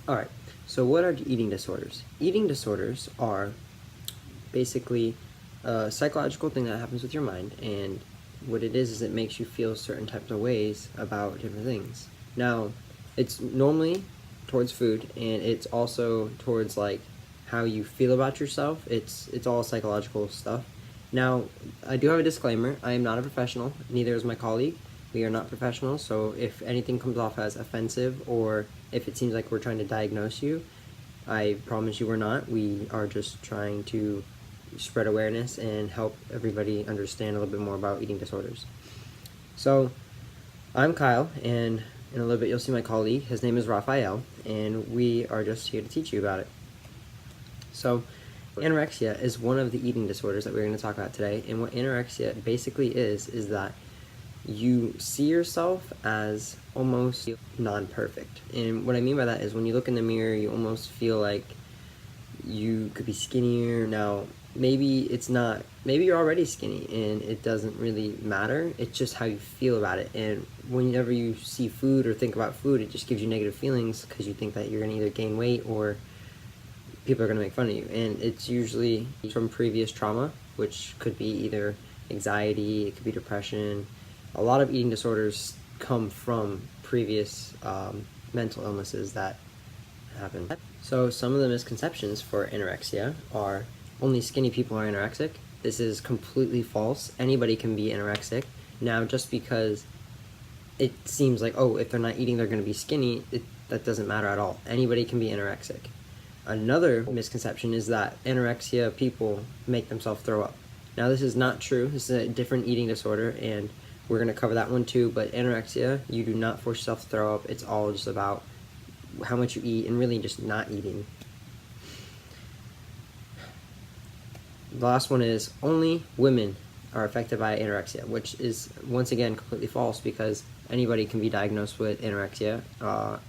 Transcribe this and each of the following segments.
Alright, so what are eating disorders? Eating disorders are basically a psychological thing that happens with your mind, and what it is it makes you feel certain types of ways about different things. Now, it's normally towards food, and it's also towards like how you feel about yourself. It's all psychological stuff. Now, I do have a disclaimer. I am not a professional, neither is my colleague. We are not professionals, so if anything comes off as offensive or if it seems like we're trying to diagnose you, I promise you we're not. We are just trying to spread awareness and help everybody understand a little bit more about eating disorders. So, I'm Kyle, and in a little bit you'll see my colleague. His name is Raphael, and we are just here to teach you about it. So, anorexia is one of the eating disorders that we're going to talk about today, and what anorexia basically is that you see yourself as almost non-perfect. And what I mean by that is when you look in the mirror, you almost feel like you could be skinnier. Now, maybe it's not, maybe you're already skinny and it doesn't really matter. It's just how you feel about it. And whenever you see food or think about food, it just gives you negative feelings because you think that you're going to either gain weight or people are going to make fun of you. And it's usually from previous trauma, which could be either anxiety, it could be depression. A lot of eating disorders come from previous mental illnesses that happen. So some of the misconceptions for anorexia are only skinny people are anorexic. This is completely false. Anybody can be anorexic. Now, just because it seems like, oh, if they're not eating, they're going to be skinny, that doesn't matter at all. Anybody can be anorexic. Another misconception is that anorexia people make themselves throw up. Now, this is not true. This is a different eating disorder, and we're going to cover that one too. But anorexia, you do not force yourself to throw up. It's all just about how much you eat and really just not eating. The last one is only women are affected by anorexia, which is once again completely false because anybody can be diagnosed with anorexia,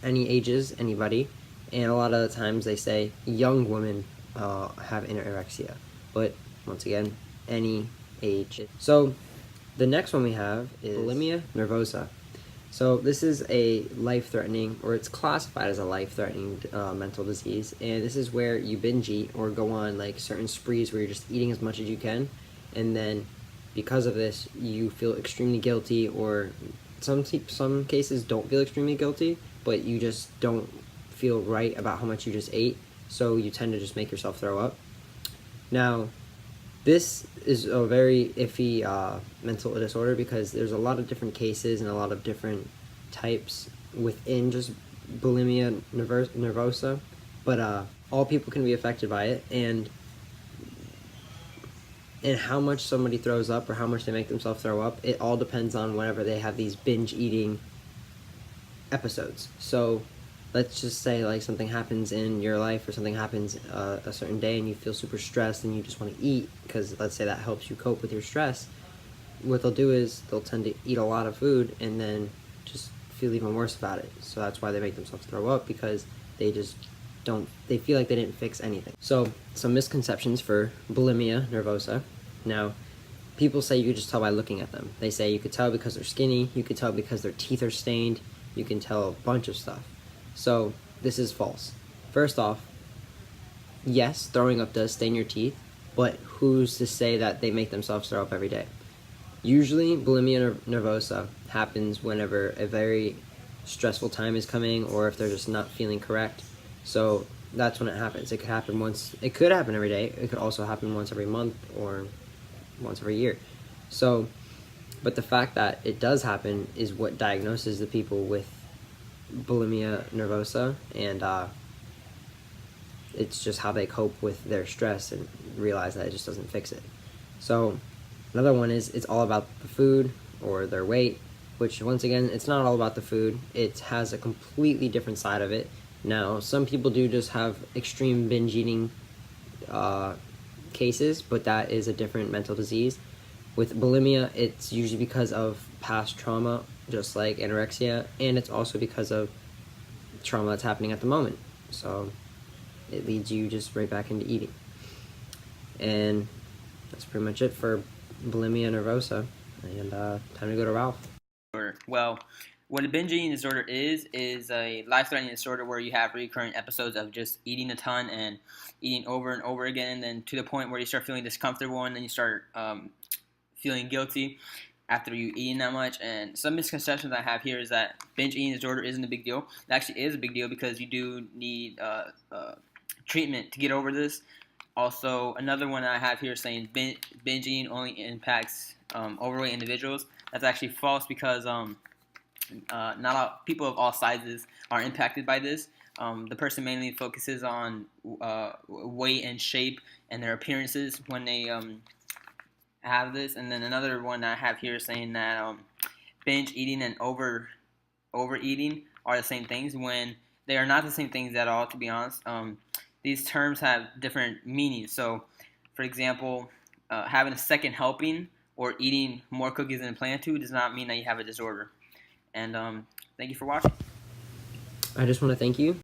any ages, anybody, and a lot of the times they say young women have anorexia, but once again, any age. So the next one we have is bulimia nervosa. So this is a life-threatening, or it's classified as a life-threatening mental disease, and this is where you binge eat or go on like certain sprees where you're just eating as much as you can, and then because of this you feel extremely guilty, or some cases don't feel extremely guilty, but you just don't feel right about how much you just ate, so you tend to just make yourself throw up. Now, this is a very iffy mental disorder because there's a lot of different cases and a lot of different types within just bulimia nervosa, but all people can be affected by it, and how much somebody throws up or how much they make themselves throw up, it all depends on whenever they have these binge eating episodes. So let's just say like something happens in your life or something happens a certain day and you feel super stressed and you just want to eat because let's say that helps you cope with your stress. What they'll do is they'll tend to eat a lot of food and then just feel even worse about it. So that's why they make themselves throw up, because they just they feel like they didn't fix anything. So some misconceptions for bulimia nervosa. Now, people say you could just tell by looking at them. They say you could tell because they're skinny, you could tell because their teeth are stained, you can tell a bunch of stuff. So this is false. First off, yes, throwing up does stain your teeth, but who's to say that they make themselves throw up every day? Usually, bulimia nervosa happens whenever a very stressful time is coming, or if they're just not feeling correct. So that's when it happens. It could happen once. It could happen every day. It could also happen once every month or once every year. So, but the fact that it does happen is what diagnoses the people with bulimia nervosa, and it's just how they cope with their stress and realize that it just doesn't fix it. So another one is it's all about the food or their weight, which once again, it's not all about the food. It has a completely different side of it. Now, some people do just have extreme binge eating cases, but that is a different mental disease. With bulimia, it's usually because of past trauma, just like anorexia, and it's also because of trauma that's happening at the moment. So it leads you just right back into eating. And that's pretty much it for bulimia nervosa. And time to go to Ralph. Well, What a binge eating disorder is a life-threatening disorder where you have recurrent episodes of just eating a ton and eating over and over again, and then to the point where you start feeling discomfortable, and then you start feeling guilty after you eating that much. And some misconceptions I have here is that binge eating disorder isn't a big deal. It actually is a big deal because you do need treatment to get over this. Also, another one I have here saying binge eating only impacts overweight individuals. That's actually false because not all people of all sizes are impacted by this. The person mainly focuses on weight and shape and their appearances when they have this. And then another one I have here saying that binge eating and overeating are the same things when they are not the same things at all. To be honest, these terms have different meanings. So, for example, having a second helping or eating more cookies than planned to does not mean that you have a disorder. And thank you for watching. I just want to thank you